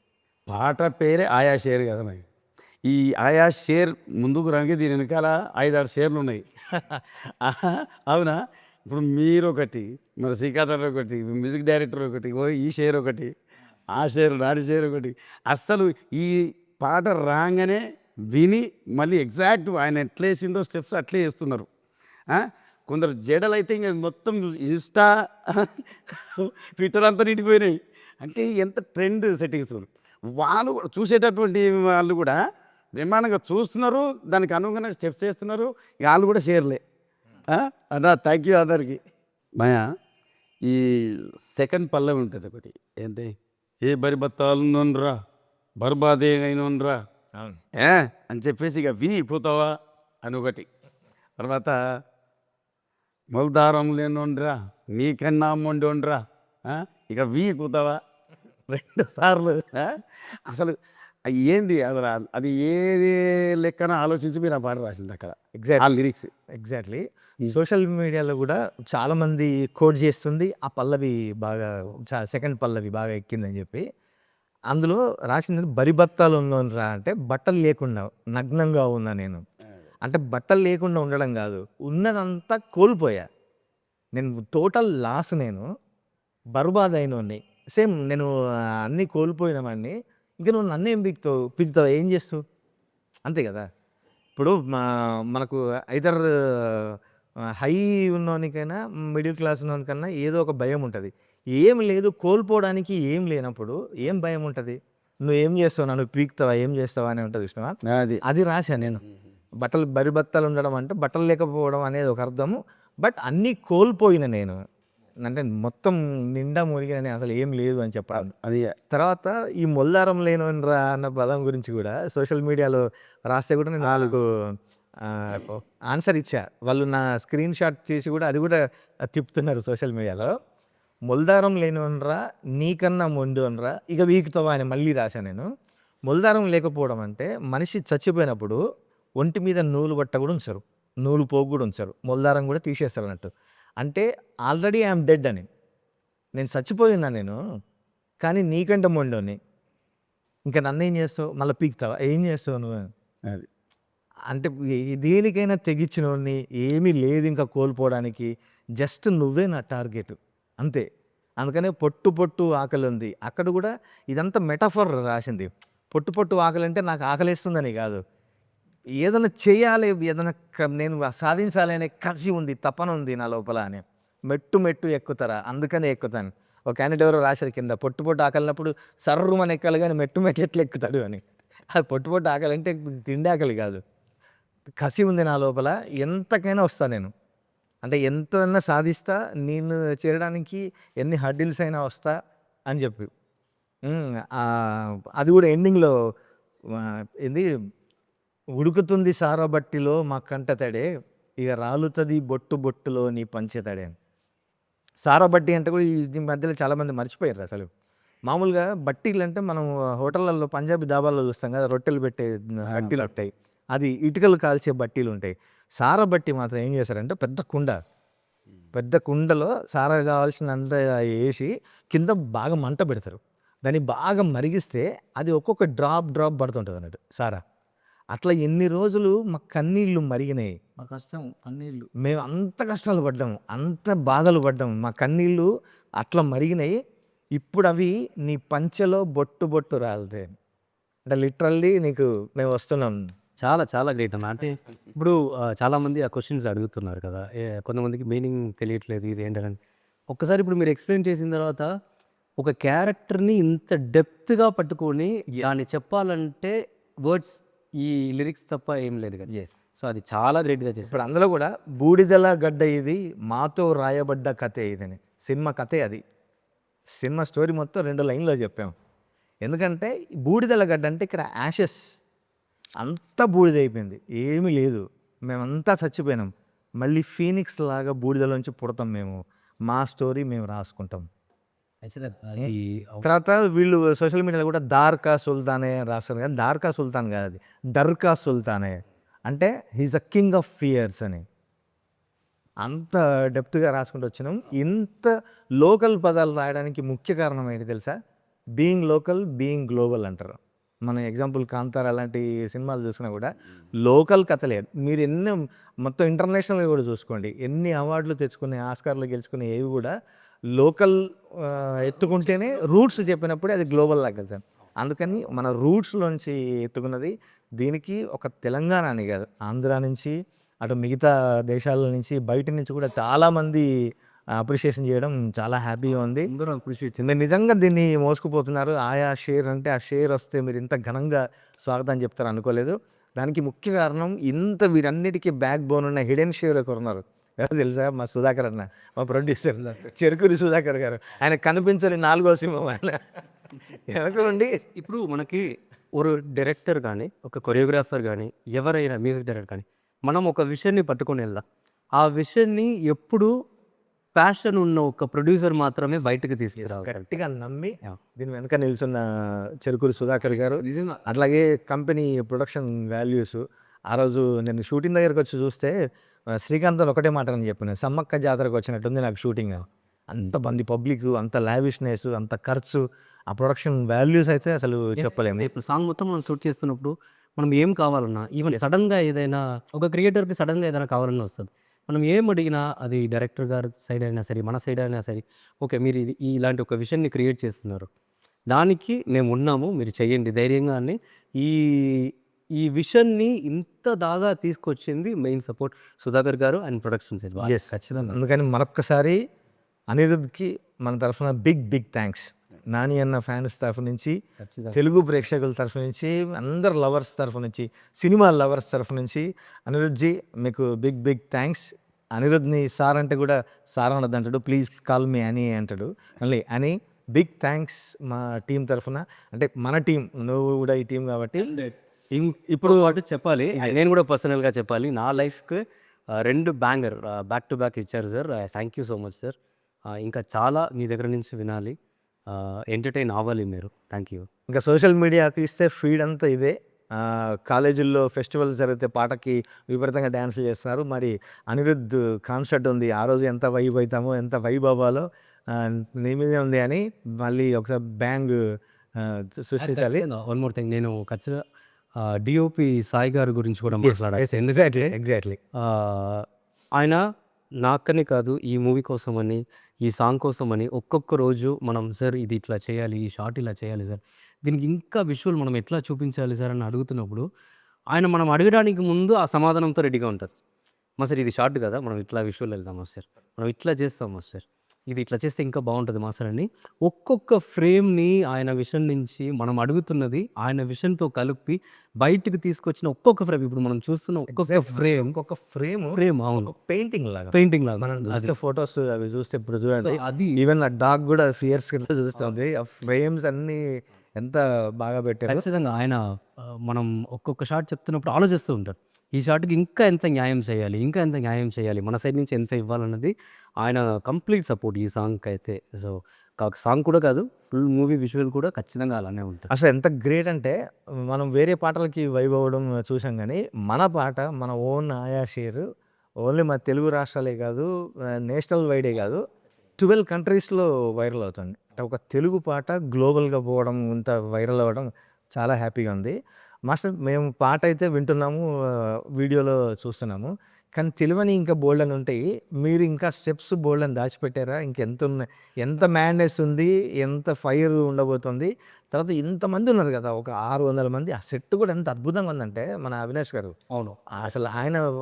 పాట పేరే ఆయా షేర్ కదా మరి. ఈ ఆయా షేర్ ముందుకు రంగి దీని వెనకాల 5-6 షేర్లు ఉన్నాయి. అవునా? ఇప్పుడు మీరు ఒకటి, మరి శ్రీకాంత్ ఒకటి, మ్యూజిక్ డైరెక్టర్ ఒకటి, ఈ షేర్ ఒకటి, ఆ షేర్ నాటి షేర్ ఒకటి. అస్సలు ఈ పాట రాగానే విని మళ్ళీ ఎగ్జాక్ట్ ఆయన ఎట్లా వేసిండో స్టెప్స్ అట్లే వేస్తున్నారు. కొందరు జడలు అయితే ఇంకా మొత్తం ఇన్స్టా ట్విట్టర్ అంతా నిండిపోయినాయి. అంటే ఎంత ట్రెండ్ సెట్టింగ్స్ వాళ్ళు చూసేటటువంటి వాళ్ళు కూడా బ్రహ్మాండంగా చూస్తున్నారు, దానికి అనుగుణంగా స్టెప్స్ చేస్తున్నారు. వాళ్ళు కూడా షేర్లే. అదా థ్యాంక్ యూ అందరికి. మాయా ఈ సెకండ్ పల్లవి ఉంటుంది ఒకటి, ఏంటి, ఏ బరి బత్తాలున్నోన్రా బర్బాదే అయినోన్రా అవును. ఏ అని చెప్పేసి ఇక వి పోతావా అని ఒకటి, తర్వాత మొలదారం లేనుండ్రా నీకన్నా మొండోండ్రా, ఇక వి పోతావా 2 సార్లు. అసలు ఏంది అసలు అది ఏది లెక్కన ఆలోచించి మీరు ఆ పాట రాసింది అక్కడ ఎగ్జాక్ట్ ఆ లిరిక్స్. ఎగ్జాక్ట్లీ సోషల్ మీడియాలో కూడా చాలామంది కోట్ చేస్తుంది ఆ పల్లవి బాగా సెకండ్ పల్లవి బాగా ఎక్కిందని చెప్పి. అందులో రాసింది బరిబత్తాలు ఉన్నోన్రా అంటే బట్టలు లేకుండా నగ్నంగా ఉన్నా నేను. అంటే బట్టలు లేకుండా ఉండడం కాదు, ఉన్నదంతా కోల్పోయా నేను, టోటల్ లాస్ నేను, బర్బాద్ అయినోడిని. సేమ్ నేను అన్నీ కోల్పోయినవాడిని. ఇంక నువ్వు నన్నేం పిలుతావు ఏం చేస్తావు అంతే కదా. ఇప్పుడు మనకు ఐదర్ హై ఉన్నోనికైనా మిడిల్ క్లాస్ ఉన్నోనికన్నా ఏదో ఒక భయం ఉంటుంది. ఏం లేదు కోల్పోవడానికి ఏం లేనప్పుడు ఏం భయం ఉంటుంది. నువ్వేం చేస్తావు, నన్ను పీకుతావా ఏం చేస్తావా అని ఉంటుంది చూసినావా. అది అది రాశా నేను. బట్టలు బరిబత్తాలు ఉండడం అంటే బట్టలు లేకపోవడం అనేది ఒక అర్థము. బట్ అన్నీ కోల్పోయిన నేను, అంటే మొత్తం నిండా మునిగిన అసలు ఏం లేదు అని చెప్పాలి. అది తర్వాత ఈ మొల్లారం లేనోన్రా అన్న పదం గురించి కూడా సోషల్ మీడియాలో రాస్తే కూడా నేను వాళ్ళకు ఆన్సర్ ఇచ్చా. వాళ్ళు నా స్క్రీన్ షాట్ చేసి కూడా అది కూడా తిప్పుతున్నారు సోషల్ మీడియాలో. మొల్దారం లేనోన్రా నీకన్నా మొండోన్రా ఇక వీకుతావా అని మళ్ళీ రాశా నేను. మొల్దారం లేకపోవడం అంటే మనిషి చచ్చిపోయినప్పుడు ఒంటి మీద నూలు బట్ట కూడా ఉంచరు, నూలు పోగు కూడా ఉంచరు, మొల్దారం కూడా తీసేస్తారు అన్నట్టు. అంటే ఆల్రెడీ ఐఎమ్ డెడ్ అని, నేను చచ్చిపోయినా నేను, కానీ నీకంటే మొండోని, ఇంకా నన్నేం చేస్తావు మళ్ళీ పీకుతావా ఏం చేస్తావు నువ్వు. అది అంటే దేనికైనా తెగించినోడిని, ఏమీ లేదు ఇంకా కోల్పోవడానికి, జస్ట్ నువ్వే నా టార్గెట్ అంతే. అందుకనే పొట్టు పొట్టు ఆకలి ఉంది అక్కడ కూడా ఇదంతా మెటాఫర్ రాసింది. పొట్టు పొట్టు ఆకలి అంటే నాకు ఆకలిస్తుందని కాదు, ఏదైనా చేయాలి, ఏదైనా నేను సాధించాలి అనే కసి ఉంది, తపన ఉంది నా లోపల అని. మెట్టు మెట్టు ఎక్కుతారా అందుకనే ఎక్కుతాను. ఒక క్యాండిడేట్ ఎవరో రాశారు కింద, పొట్టు పొట్టు ఆకలినప్పుడు సర్రుమని ఎక్కాలి కానీ మెట్టు మెట్టు ఎట్లా ఎక్కుతాడు అని. అది పొట్టు పొట్టు ఆకలి అంటే తిండి ఆకలి కాదు, కసి ఉంది నా లోపల, ఎంతకైనా వస్తా నేను, అంటే ఎంతైనా సాధిస్తా, నేను చేరడానికి ఎన్ని హర్డిల్స్ అయినా వస్తా అని చెప్పి. అది కూడా ఎండింగ్లో ఏంది, ఉడుకుతుంది సారబట్టిలో మా కంట తడే, ఇక రాలుతుంది బొట్టు బొట్టులో నీ పంచెతడే అని. సారబట్టి అంటే కూడా ఈ మధ్యలో చాలామంది మర్చిపోయారు అసలు. మామూలుగా బట్టీలు అంటే మనం హోటళ్ళల్లో పంజాబీ దాబాల్లో చూస్తాం కదా, రొట్టెలు పెట్టే బట్టీలు ఉంటాయి, అది ఇటుకలు కాల్చే బట్టీలు ఉంటాయి. సారా బట్టి మాత్రం ఏం చేస్తారంటే పెద్ద కుండలో సారా కావాల్సినంత వేసి కింద బాగా మంట పెడతారు, దాన్ని బాగా మరిగిస్తే అది ఒక్కొక్క డ్రాప్ పడుతుంటుంది అన్నట్టు సారా. అట్లా ఎన్ని రోజులు మా కన్నీళ్ళు మరిగినాయి, మా కష్టం కన్నీళ్ళు. మేము అంత కష్టాలు పడ్డాము, అంత బాధలు పడ్డాము, మా కన్నీళ్ళు అట్లా మరిగినాయి. ఇప్పుడు అవి నీ పంచెలో బొట్టు బొట్టు రాలితే, అంటే లిటరల్లీ నీకు మేము వస్తున్నాం. చాలా చాలా గ్రేట్ అన్న. అంటే ఇప్పుడు చాలామంది ఆ క్వశ్చన్స్ అడుగుతున్నారు కదా, కొంతమందికి మీనింగ్ తెలియట్లేదు ఇది ఏంటని. ఒక్కసారి ఇప్పుడు మీరు ఎక్స్ప్లెయిన్ చేసిన తర్వాత ఒక క్యారెక్టర్ని ఇంత డెప్త్గా పట్టుకొని దాన్ని చెప్పాలంటే వర్డ్స్ ఈ లిరిక్స్ తప్ప ఏం లేదు కదా. సో అది చాలా గ్రేట్గా చేశారు. ఇప్పుడు అందులో కూడా బూడిదల గడ్డ ఇది మాతో రాయబడ్డ కథే ఇదని, సినిమా కథే అది. సినిమా స్టోరీ మొత్తం 2 లైన్లో చెప్పాము. ఎందుకంటే బూడిదల గడ్డ అంటే ఇక్కడ యాషెస్ అంతా బూడిదైపోయింది, ఏమీ లేదు, మేమంతా చచ్చిపోయినాం, మళ్ళీ ఫీనిక్స్ లాగా బూడిదలోంచి పుడతాం మేము, మా స్టోరీ మేము రాసుకుంటాం. ఈ తర్వాత వీళ్ళు సోషల్ మీడియాలో కూడా దార్కా సుల్తానే రాస్తారు కానీ దార్కా సుల్తాన్ కాదు, అది డర్కా సుల్తానే, అంటే he's a king of fears అని. అంత డెప్త్గా రాసుకుంటూ వచ్చినాం. ఇంత లోకల్ పదాలు రాయడానికి ముఖ్య కారణం ఏంటి తెలుసా, బీయింగ్ లోకల్ బీయింగ్ గ్లోబల్ అంటారు. మన ఎగ్జాంపుల్ కాంతార అలాంటి సినిమాలు చూసినా కూడా లోకల్ కథలే. మీరు ఎన్ని మొత్తం ఇంటర్నేషనల్గా కూడా చూసుకోండి, ఎన్ని అవార్డులు తెచ్చుకునే, ఆస్కార్లు గెలుచుకునే ఏవి కూడా లోకల్ ఎత్తుకుంటేనే రూట్స్ చెప్పినప్పుడే అది గ్లోబల్ లాగా. అందుకని మన రూట్స్లోంచి ఎత్తుకున్నది. దీనికి ఒక తెలంగాణ అని కాదు, ఆంధ్ర నుంచి అటు మిగతా దేశాల నుంచి బయట నుంచి కూడా చాలామంది అప్రిషియేషన్ చేయడం చాలా హ్యాపీగా ఉంది. అందరూ అప్రిషియేట్ నిజంగా దీన్ని మోసుకుపోతున్నారు. ఆయా షేర్ అంటే ఆ షేర్ వస్తే మీరు ఇంత ఘనంగా స్వాగతం చెప్తారు అనుకోలేదు. దానికి ముఖ్య కారణం ఇంత వీరన్నిటికీ బ్యాక్ బోన్ ఉన్న హిడెన్ షేర్ ఒకరు ఉన్నారు, ఎవరు తెలుసా, మా సుధాకర్ అన్న, మా ప్రొడ్యూసర్ చెరుకూరి సుధాకర్ గారు. ఆయన కనిపించని 4వ సింహం ఆయన వెనక ఉండి. ఇప్పుడు మనకి ఒక డైరెక్టర్ కానీ, ఒక కొరియోగ్రాఫర్ కానీ, ఎవరైనా మ్యూజిక్ డైరెక్టర్ కానీ, మనం ఒక విషయాన్ని పట్టుకొని వెళ్దాం. ఆ విషయాన్ని ఎప్పుడు ప్యాషన్ ఉన్న ఒక ప్రొడ్యూసర్ మాత్రమే బయటకు తీసుకురావాలి. గట్టిగా నమ్మి Yeah. దీని వెనక నిల్చున్న చెరుకూరు సుధాకర్ గారు, నిజంగా అట్లాగే కంపెనీ ప్రొడక్షన్ వాల్యూస్. ఆ రోజు నేను షూటింగ్ దగ్గరకు వచ్చి చూస్తే శ్రీకాంత్ అని ఒకటే మాట అని చెప్పిన, సమ్మక్క జాతరకు వచ్చినట్టుంది నాకు షూటింగ్. అంత మంది పబ్లిక్, అంత లావిష్నెస్, అంత ఖర్చు, ఆ ప్రొడక్షన్ వాల్యూస్ అయితే అసలు చెప్పలేము. ఇప్పుడు సాంగ్ మొత్తం మనం షూట్ చేస్తున్నప్పుడు మనం ఏం కావాలన్నా, ఈవెన్ సడన్గా ఏదైనా ఒక క్రియేటర్కి సడన్గా ఏదైనా కావాలన్నా వస్తుంది. మనం ఏం అడిగినా అది డైరెక్టర్ గారి సైడ్ అయినా సరే, మన సైడ్ అయినా సరే, ఓకే మీరు ఇది ఇలాంటి ఒక విషయాన్ని క్రియేట్ చేస్తున్నారు, దానికి మేము ఉన్నాము, మీరు చెయ్యండి ధైర్యంగా అని ఈ ఈ విషయాన్ని ఇంత దాగా తీసుకొచ్చింది మెయిన్ సపోర్ట్ సుధాకర్ గారు అండ్ ప్రొడక్షన్ సైడ్. ఎస్, ఖచ్చితంగా. అందుకని మరొక్కసారి అనిరుద్ధ్కి మన తరఫున బిగ్ థ్యాంక్స్. నాని అన్న ఫ్యాన్స్ తరఫు నుంచి, తెలుగు ప్రేక్షకుల తరఫు నుంచి, అందరు లవర్స్ తరఫు నుంచి, సినిమా లవర్స్ తరఫు నుంచి అనిరుద్ధ్జీ మీకు బిగ్ థ్యాంక్స్. అనిరుద్ధ్ని సార్ అంటే కూడా సార్ అనొద్దు అంటాడు, ప్లీజ్ కాల్ మీ అని అంటాడు. మళ్ళీ అని బిగ్ థ్యాంక్స్ మా టీం తరఫున. అంటే మన టీం, నువ్వు కూడా ఈ టీం కాబట్టి. ఇప్పుడు వాటి చెప్పాలి, నేను కూడా పర్సనల్గా చెప్పాలి, నా లైఫ్కి 2 బ్యాంగర్ బ్యాక్ టు బ్యాక్ ఇచ్చారు sir. Thank you so much sir. ఇంకా చాలా మీ దగ్గర నుంచి వినాలి, ఎంటర్టైన్ అవ్వాలి మీరు. Thank you. ఇంకా సోషల్ మీడియా తీస్తే ఫీడ్ అంతా ఇదే. కాలేజీల్లో ఫెస్టివల్స్ జరిగితే పాటకి విపరీతంగా డ్యాన్సులు చేస్తున్నారు. మరి అనిరుద్ధ్ కాన్సర్ట్ ఉంది, ఆ రోజు ఎంత వైబ్ అవుతామో, ఎంత వైబ్ అవ్వాలో నీ మీదే ఉంది అని మళ్ళీ ఒకసారి బ్యాంగ్ సృష్టించాలి. వన్ మోర్ థింగ్, నేను ఖచ్చితంగా డిఓపి సాయి గారి గురించి కూడా మాట్లాడాలి. ఎందుకంటే ఎగ్జాక్ట్లీ ఆయన నాకనే కాదు, ఈ మూవీ కోసమని, ఈ సాంగ్ కోసమని ఒక్కొక్క రోజు మనం సార్ ఇది ఇట్లా చేయాలి, ఈ షార్ట్ ఇలా చేయాలి సార్, దీనికి ఇంకా విజువల్ మనం ఎట్లా చూపించాలి సార్ అని అడుగుతున్నప్పుడు ఆయన మనం అడగడానికి ముందు ఆ సమాధానంతో రెడీగా ఉంటుంది. మా సార్ ఇది షార్ట్ కదా, మనం ఇట్లా విజువల్ వెళ్దామా సార్, మనం ఇట్లా చేస్తామా సార్, ఇది ఇట్లా చేస్తే ఇంకా బాగుంటుంది మా సార్ అని ఒక్కొక్క ఫ్రేమ్ని ఆయన విషన్ నుంచి మనం అడుగుతున్నది ఆయన విషన్తో కలిపి బయటికి తీసుకొచ్చిన ఒక్కొక్క ఫ్రేమ్, ఇప్పుడు మనం చూస్తున్న ఒక్కొక్క ఫ్రేమ్ ఇంకొక ఫ్రేమ్ అవును పెయింటింగ్ లాగా, పెయింటింగ్ లాగా మనం చూస్తే ఫొటోస్ అవి చూస్తే ఇప్పుడు చూడండి, అది ఈవెన్ ఆ డాగ్ కూడా ఫియర్స్ చూస్తుంది. ఆ ఫ్రేమ్స్ అన్ని ఎంత బాగా పెట్టారు. ఖచ్చితంగా ఆయన మనం ఒక్కొక్క షాట్ చెప్తున్నప్పుడు ఆలోచిస్తూ ఉంటారు, ఈ షాట్కి ఇంకా ఎంత న్యాయం చేయాలి, ఇంకా ఎంత న్యాయం చేయాలి, మన సైడ్ నుంచి ఎంత ఇవ్వాలన్నది ఆయన కంప్లీట్ సపోర్ట్ ఈ సాంగ్కి అయితే. సో సాంగ్ కూడా కాదు, ఫుల్ మూవీ విజువల్ కూడా ఖచ్చితంగా అలానే ఉంటుంది. అసలు ఎంత గ్రేట్ అంటే, మనం వేరే పాటలకి వైబ్ అవ్వడం చూసాం కానీ మన పాట మన ఓన్ ఆయా షేర్ ఓన్లీ మన తెలుగు రాష్ట్రాలే కాదు, నేషనల్ వైడే కాదు, 12 కంట్రీస్లో వైరల్ అవుతుంది. అంటే ఒక తెలుగు పాట గ్లోబల్గా పోవడం, ఇంత వైరల్ అవ్వడం చాలా హ్యాపీగా ఉంది. మాస్టర్, మేము పాట అయితే వింటున్నాము, వీడియోలో చూస్తున్నాము, కానీ తెలియని ఇంకా బోల్డ్ అని ఉంటాయి. మీరు ఇంకా స్టెప్స్ బోల్డ్ అని దాచిపెట్టారా? ఇంకెంత ఉన్నాయి, ఎంత మ్యాడ్నెస్ ఉంది, ఎంత ఫైర్ ఉండబోతుంది. తర్వాత ఇంతమంది ఉన్నారు కదా, ఒక 600 మంది. ఆ సెట్ కూడా ఎంత అద్భుతంగా ఉందంటే మన అవినాష్ గారు, అవును, అసలు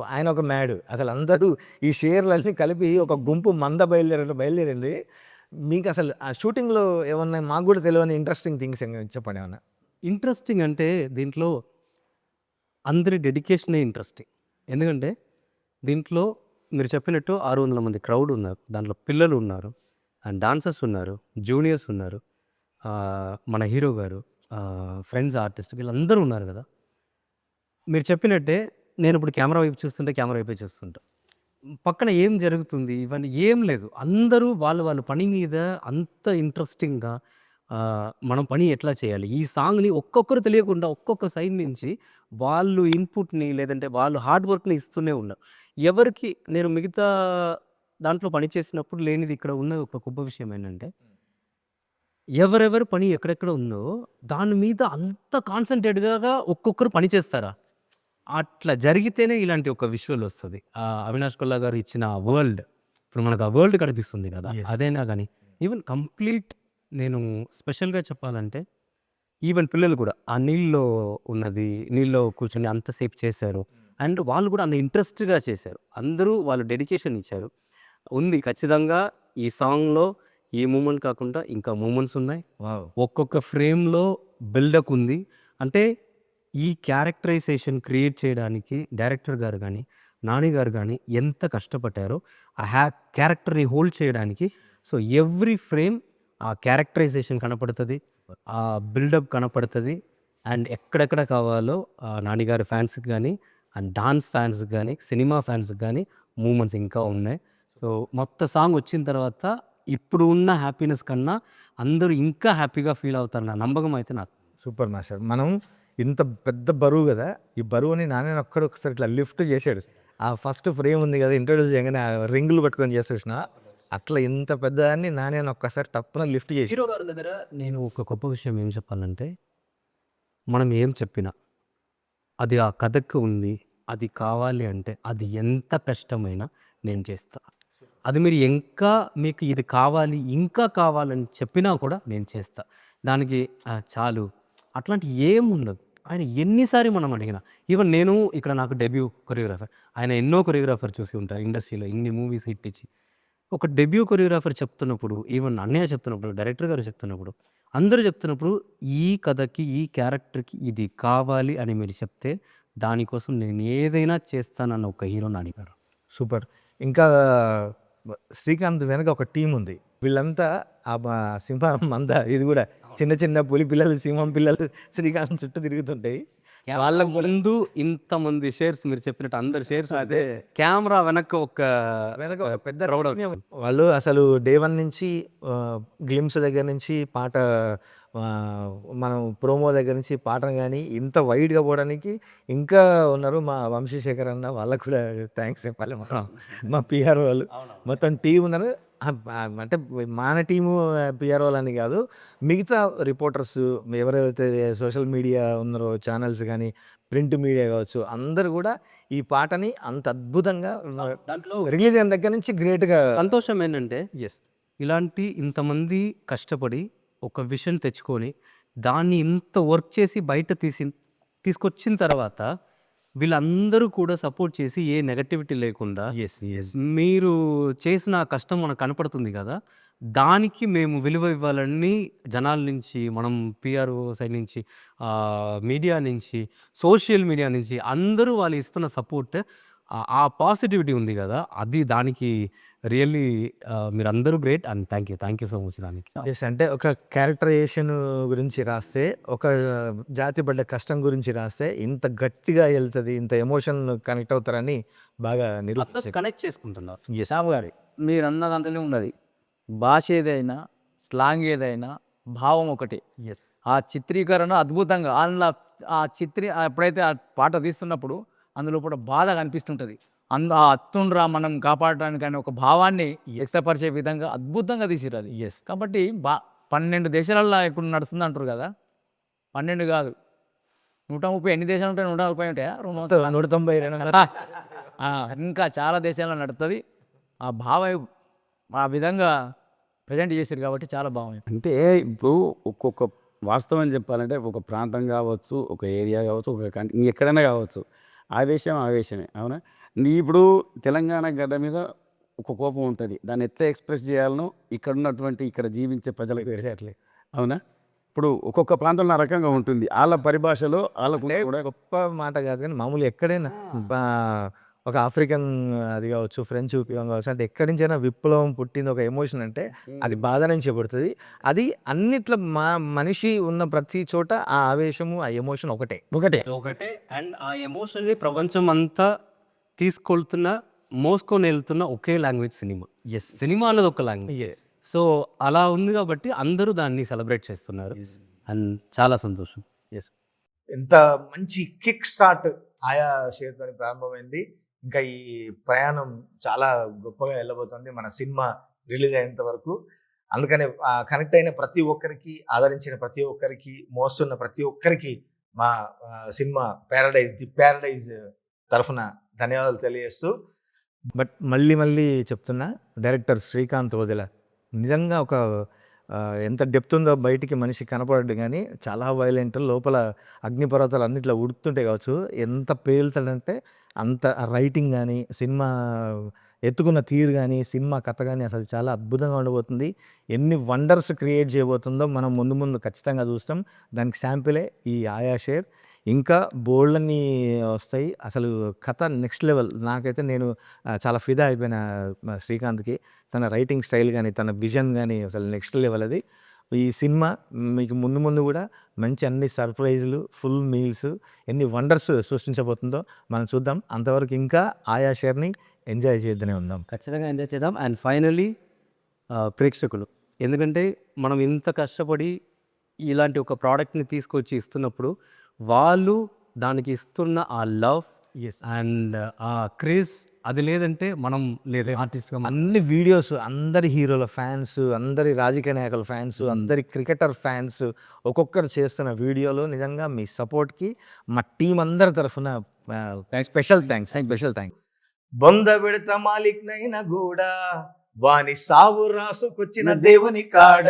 ఆయన ఒక మ్యాడ్. అసలు అందరూ ఈ షేర్లన్నీ కలిపి ఒక గుంపు మంద బయలుదేరింది. మీకు అసలు ఆ షూటింగ్లో ఏమన్నా మాకు కూడా తెలియని ఇంట్రెస్టింగ్ థింగ్స్ చెప్పండి ఏమన్నా. ఇంట్రెస్టింగ్ అంటే దీంట్లో అందరి డెడికేషనే ఇంట్రెస్టింగ్. ఎందుకంటే దీంట్లో మీరు చెప్పినట్టు 600 మంది క్రౌడ్ ఉన్నారు, దాంట్లో పిల్లలు ఉన్నారు, అండ్ డాన్సర్స్ ఉన్నారు, జూనియర్స్ ఉన్నారు, మన హీరో గారు, ఫ్రెండ్స్ ఆర్టిస్ట్, వీళ్ళందరూ ఉన్నారు కదా. మీరు చెప్పినట్టే నేను ఇప్పుడు కెమెరా వైపు చూస్తుంటే కెమెరా వైపే చూస్తుంటా, పక్కన ఏం జరుగుతుంది ఇవన్నీ ఏం లేదు, అందరూ వాళ్ళ పని మీద అంత ఇంట్రెస్టింగ్గా మనం పని ఎట్లా చేయాలి, ఈ సాంగ్ని ఒక్కొక్కరు తెలియకుండా ఒక్కొక్క సైడ్ నుంచి వాళ్ళు ఇన్పుట్ని లేదంటే వాళ్ళు హార్డ్ వర్క్ని ఇస్తూనే ఉన్నారు. ఎవరికి నేను మిగతా దాంట్లో పని చేసినప్పుడు లేనిది ఇక్కడ ఉన్న ఒక గొప్ప విషయం ఏంటంటే, ఎవరెవరి పని ఎక్కడెక్కడ ఉందో దాని మీద అంత కాన్సన్ట్రేట్గా ఒక్కొక్కరు పని చేస్తారా, అట్లా జరిగితేనే ఇలాంటి ఒక విజువల్ వస్తుంది. అవినాష్ కొల్లా గారు ఇచ్చిన వరల్డ్, ఇప్పుడు మనకు ఆ వరల్డ్ కనిపిస్తుంది కదా, అదేనా కానీ ఈవెన్ కంప్లీట్ నేను స్పెషల్గా చెప్పాలంటే ఈవెన్ పిల్లలు కూడా ఆ నీళ్ళలో కూర్చొని అంతసేపు చేశారు, అండ్ వాళ్ళు కూడా అంత ఇంట్రెస్ట్గా చేశారు, అందరూ వాళ్ళు డెడికేషన్ ఇచ్చారు. ఉంది ఖచ్చితంగా ఈ సాంగ్లో ఈ మూమెంట్ కాకుండా ఇంకా మూమెంట్స్ ఉన్నాయి, ఒక్కొక్క ఫ్రేమ్లో బిల్డప్ ఉంది. అంటే ఈ క్యారెక్టరైజేషన్ క్రియేట్ చేయడానికి డైరెక్టర్ గారు కానీ నాని గారు కానీ ఎంత కష్టపడ్డారో ఆ క్యారెక్టర్ని హోల్డ్ చేయడానికి. సో ఎవ్రీ ఫ్రేమ్ ఆ క్యారెక్టరైజేషన్ కనపడుతుంది, ఆ బిల్డప్ కనపడుతుంది, అండ్ ఎక్కడెక్కడ కావాలో నానిగారి ఫ్యాన్స్‌కి గానీ, అండ్ డాన్స్ ఫ్యాన్స్‌కి గానీ, సినిమా ఫ్యాన్స్‌కి గానీ మూవ్‌మెంట్స్ ఇంకా ఉన్నాయి. సో, మొత్తం సాంగ్ వచ్చిన తర్వాత ఇప్పుడు ఉన్న హ్యాపీనెస్ కన్నా అందరూ ఇంకా హ్యాపీగా ఫీల్ అవుతారన్న నమ్మకం అయితే నాకు. Super master. మనం ఇంత పెద్ద బరువు గదా! ఈ బరువుని నాని ఒక్కడు ఒకసారి ఇట్లా లిఫ్ట్ చేసాడు. ఆ ఫస్ట్ ఫ్రేమ్ ఉంది గదా! ఇంట్రొడ్యూస్ చేయంగానే ఆ రింగులు పట్టుకొని చేస్తాడు చూసినావా? అట్లా ఇంత పెద్దదాన్ని నాని ఒక్కసారి టప్పున లిఫ్ట్ చేసి హీరో గారి దగ్గర నేను ఒక గొప్ప విషయం ఏం చెప్పాలంటే, మనం ఏం చెప్పినా అది ఆ కథకు ఉంది. అది కావాలి అంటే అది ఎంత కష్టమైనా నేను చేస్తా. అది మీరు ఇంకా మీకు ఇది కావాలి, ఇంకా కావాలని చెప్పినా కూడా నేను చేస్తా. దానికి చాలు అట్లాంటియి ఏముండదు. ఆయన ఎన్నిసారి మనం అడిగినా ఈవెన్ నేను ఇక్కడ నాకు డెబ్యూ కొరియోగ్రాఫర్. ఆయన ఎన్నో కొరియోగ్రాఫర్ చూసి ఉంటారు ఇండస్ట్రీలో ఇన్ని మూవీస్ హిట్ ఇచ్చి. ఒక డెబ్యూ కొరియోగ్రాఫర్ చెప్తున్నప్పుడు, ఈవెన్ అన్నయ్య చెప్తున్నప్పుడు, డైరెక్టర్ గారు చెప్తున్నప్పుడు, అందరూ చెప్తున్నప్పుడు ఈ కథకి, ఈ క్యారెక్టర్‌కి ఇది కావాలి అని మీరు చెప్తే దానికోసం నేను ఏదైనా చేస్తానన్న ఒక హీరో నాని గారు. సూపర్. ఇంకా శ్రీకాంత్ వెనక ఒక టీమ్ ఉంది. వీళ్ళంతా సింహం మంద ఇది గూడా చిన్న చిన్న పులి పిల్లలు, సింహం పిల్లలు శ్రీకాంత్ చుట్టూ తిరుగుతుంటాయి. వాళ్ళ ముందు ఇంతమంది షేర్స్ మీరు చెప్పినట్టు అందరి షేర్స్ అదే కెమెరా వెనక ఒక వెనక ఒక పెద్ద క్రౌడ్ వాళ్ళు అసలు డే 1 నుంచి గ్లిమ్స్ దగ్గర నుంచి పాట మనం ప్రోమో దగ్గర నుంచి పాటను గానీ ఇంత వైడ్‌గా పోవడానికి ఇంకా ఉన్నారు. మా వంశీశేఖర్ అన్న వాళ్ళకి కూడా థాంక్స్ చెప్పాలి. మా పీఆర్ వాళ్ళు మొత్తం టీమ్ ఉన్నారు. అంటే మన టీము పీఆర్ వాళ్ళని కాదు. మిగతా రిపోర్టర్స్ ఎవరెవరైతే సోషల్ మీడియా ఉన్నారో ఛానల్స్ గానీ, ప్రింట్ మీడియా కావచ్చు అందరూ కూడా ఈ పాటని అంత అద్భుతంగా దాంట్లో రిలీజ్ అయిన దగ్గర నుంచి గ్రేట్‌గా సంతోషం ఏంటంటే యెస్. ఇలాంటి ఇంతమంది కష్టపడి ఒక విషన్ తెచ్చుకొని దాన్ని ఇంత వర్క్ చేసి బయట తీసుకొచ్చిన తర్వాత వీళ్ళందరూ కూడా సపోర్ట్ చేసి ఏ నెగటివిటీ లేకుండా యెస్. మీరు చేసిన ఆ కష్టం మనకు కనపడుతుంది కదా! దానికి మేము విలువ ఇవ్వాలని జనాల నుంచి, మనం పీఆర్ఓ సైడ్ నుంచి, మీడియా నుంచి, సోషల్ మీడియా నుంచి అందరూ వాళ్ళు ఇస్తున్న సపోర్ట్ ఆ పాజిటివిటీ ఉంది కదా! అది దానికి రియల్లీ మీరందరూ great and thank you so much దానికి. యెస్. అంటే ఒక క్యారెక్టరైజేషన్ గురించి రాస్తే, ఒక జాతి పడ్డ కష్టం గురించి రాస్తే ఇంత గట్టిగా ఎళ్తది. ఇంత ఎమోషన్ కనెక్ట్ అవుతారని బాగా అందరూ నిరూపించారు. కనెక్ట్ చేసుకుంటున్నారు. శ్యామ్ గారు మీరన్న దాంట్లోనే ఉన్నది. భాష ఏదైనా, స్లాంగ్ ఏదైనా, భావం ఒకటే. యెస్. ఆ చిత్రీకరణ అద్భుతంగా ఎప్పుడైతే ఆ పాట తీస్తున్నప్పుడు అందులో కూడా బాధ కనిపిస్తుంటుంది. ఆ అత్తుండ్రా మనం కాపాడడానికి అనే ఒక భావాన్ని వ్యక్తపరిచే విధంగా అద్భుతంగా తీసిర్రు అది. యెస్. కాబట్టి 12 దేశాలల్లో ఇప్పుడు నడుస్తుంది అంటారు కదా! 12 కాదు 130 ఎన్ని దేశాలు ఉంటాయి? 140 ఉంటాయా? 190 ఇంకా చాలా దేశాల్లో నడుస్తుంది. ఆ భావం ఆ విధంగా ప్రజెంట్ చేశారు కాబట్టి చాలా బాగుంది. అంటే ఇప్పుడు ఒక్కొక్క వాస్తవం చెప్పాలంటే ఒక ప్రాంతం కావచ్చు, ఒక ఏరియా కావచ్చు, ఒక కంట్రీ ఎక్కడైనా కావచ్చు. ఆవేశం ఆవేశమే. అవునా? ఇప్పుడు తెలంగాణ గడ్డ మీద ఒక కోపం ఉంటుంది. దాన్ని ఎట్లా ఎక్స్‌ప్రెస్ చేయాలనో ఇక్కడ జీవించే ప్రజలకు తెలియట్లేదు. అవునా? ఇప్పుడు ఒక్కొక్క ప్రాంతంలో ఆ రకంగా ఉంటుంది. ఆళ్ళ పరిభాషలో ఆళ్ళకు అంటే కూడా గొప్ప మాట కాదు కానీ మామూలుగా ఎక్కడైనా ఒక ఆఫ్రికన్ అది కావచ్చు, ఫ్రెంచ్ విప్లవం కావచ్చు, అంటే ఎక్కడి నుంచైనా విప్లవం పుట్టింది ఒక ఎమోషన్ అంటే అది బాధ నుంచే పుడుతది. అది అన్నిట్లో మనిషి ఉన్న ప్రతి చోట ఆ ఆవేశము, ఆ ఎమోషన్ ఒకటే. ఒకటే అండ్ ఆ ఎమోషన్‌ని ప్రపంచం అంతా మోసుకొని వెళ్తున్న ఒకే లాంగ్వేజ్ సినిమా. సినిమా అన్నది ఒక లాంగ్వేజ్. సో, అలా ఉంది కాబట్టి అందరూ దాన్ని సెలబ్రేట్ చేస్తున్నారు. అండ్ చాలా సంతోషం. ఎంత మంచి కిక్ స్టార్ట్ ఆయా షేర్‌తోని ప్రారంభమైంది. ఇంకా ఈ ప్రయాణం చాలా గొప్పగా వెళ్ళబోతుంది మన సినిమా రిలీజ్ అయ్యేంత వరకు. అందుకనే కనెక్ట్ అయిన ప్రతి ఒక్కరికి, ఆదరించిన ప్రతి ఒక్కరికి, మోస్తున్న ప్రతి ఒక్కరికి మా సినిమా ది ప్యారడైజ్ తరఫున ధన్యవాదాలు తెలియజేస్తూ బట్ మళ్ళీ చెప్తున్నా డైరెక్టర్ శ్రీకాంత్ ఓదెల నిజంగా ఒక ఎంత డెప్త్ ఉందో బయటికి మనిషి కనపడడు కానీ చాలా వైలెంట్ లోపల అగ్నిపర్వతాలు అన్నిట్లో ఉడుకుతుంటే కావచ్చు ఎంత పేలుతాడంటే అంత రైటింగ్ కానీ సినిమా ఎత్తుకున్న తీరు కానీ సినిమా కథ కానీ అసలు చాలా అద్భుతంగా ఉండబోతుంది. ఎన్ని వండర్స్ క్రియేట్ చేయబోతుందో మనం ముందు ఖచ్చితంగా చూస్తాం. దానికి శాంపిలే ఈ ఆయా షేర్. ఇంకా బోల్డన్ని వస్తాయి. అసలు కథ నెక్స్ట్ లెవెల్. నాకైతే నేను చాలా ఫిదా అయిపోయిన శ్రీకాంత్‌కి. తన రైటింగ్ స్టైల్ గానీ, తన విజన్ గానీ అసలు నెక్స్ట్ లెవెల్ అది. ఈ సినిమా మీకు ముందు ముందు కూడా మంచి అన్ని సర్ప్రైజ్లు, ఫుల్ మీల్స్, ఎన్ని వండర్స్ సృష్టించబోతుందో మనం చూద్దాం. అంతవరకు ఇంకా ఆయా షేర్ని ఎంజాయ్ చేద్దానే ఉందాం. ఖచ్చితంగా ఎంజాయ్ చేద్దాం. అండ్ ఫైనలీ ప్రేక్షకులు, ఎందుకంటే మనం ఇంత కష్టపడి ఇలాంటి ఒక ప్రోడక్ట్ని తీసుకొచ్చి ఇస్తున్నప్పుడు వాళ్ళు దానికి ఇస్తున్న ఆ లవ్ ఎస్, అండ్ ఆ క్రేజ్ అది లేదంటే మనం లేదే ఆర్టిస్ట్గా అన్ని వీడియోస్, అందరి హీరోల ఫ్యాన్స్, అందరి రాజకీయ నాయకుల ఫ్యాన్స్, అందరి క్రికెటర్ ఫ్యాన్స్ ఒక్కొక్కరు చేస్తున్న వీడియోలో నిజంగా మీ సపోర్ట్కి మా టీం అందరి తరఫున స్పెషల్ థ్యాంక్స్. బొంద పెడత మాలిక్ నైనా కూడా వాని సావు రాసుకొచ్చిన దేవుని కాడ